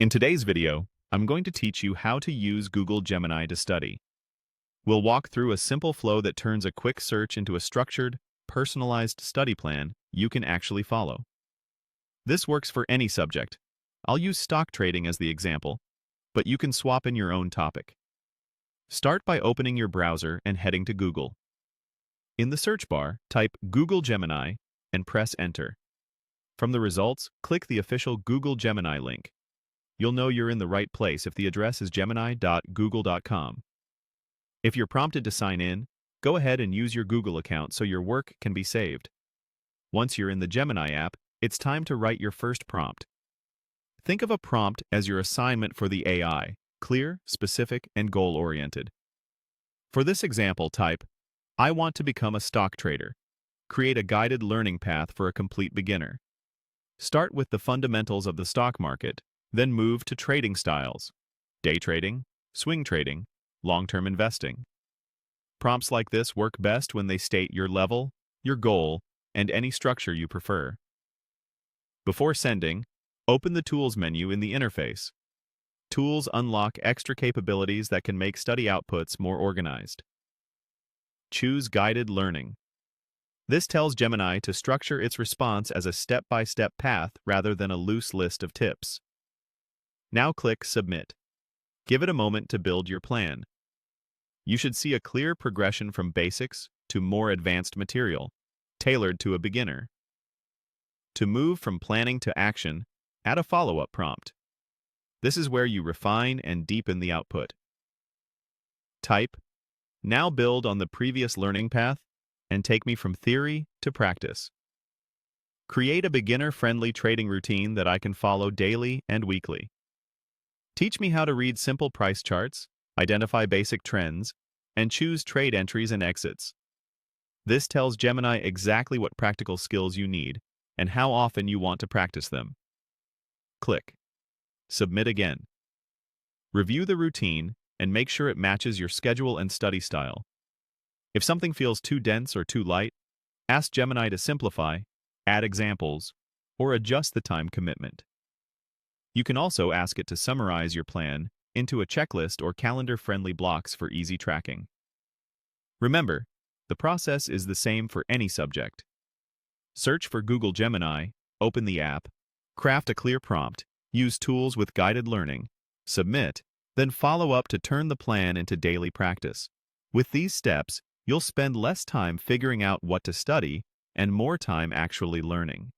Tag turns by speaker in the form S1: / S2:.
S1: In today's video, I'm going to teach you how to use Google Gemini to study. We'll walk through a simple flow that turns a quick search into a structured, personalized study plan you can actually follow. This works for any subject. I'll use stock trading as the example, but you can swap in your own topic. Start by opening your browser and heading to Google. In the search bar, type Google Gemini and press Enter. From the results, click the official Google Gemini link. You'll know you're in the right place if the address is gemini.google.com. If you're prompted to sign in, go ahead and use your Google account so your work can be saved. Once you're in the Gemini app, it's time to write your first prompt. Think of a prompt as your assignment for the AI, clear, specific, and goal-oriented. For this example, type, "I want to become a stock trader." Create a guided learning path for a complete beginner. Start with the fundamentals of the stock market, then move to trading styles: day trading, swing trading, long-term investing. Prompts like this work best when they state your level, your goal, and any structure you prefer. Before sending, open the Tools menu in the interface. Tools unlock extra capabilities that can make study outputs more organized. Choose Guided Learning. This tells Gemini to structure its response as a step-by-step path rather than a loose list of tips. Now click Submit. Give it a moment to build your plan. You should see a clear progression from basics to more advanced material, tailored to a beginner. To move from planning to action, add a follow-up prompt. This is where you refine and deepen the output. Type, "Now build on the previous learning path and take me from theory to practice." Create a beginner-friendly trading routine that I can follow daily and weekly. Teach me how to read simple price charts, identify basic trends, and choose trade entries and exits. This tells Gemini exactly what practical skills you need and how often you want to practice them. Click Submit again. Review the routine and make sure it matches your schedule and study style. If something feels too dense or too light, ask Gemini to simplify, add examples, or adjust the time commitment. You can also ask it to summarize your plan into a checklist or calendar-friendly blocks for easy tracking. Remember, the process is the same for any subject. Search for Google Gemini, open the app, craft a clear prompt, use tools with guided learning, submit, then follow up to turn the plan into daily practice. With these steps, you'll spend less time figuring out what to study and more time actually learning.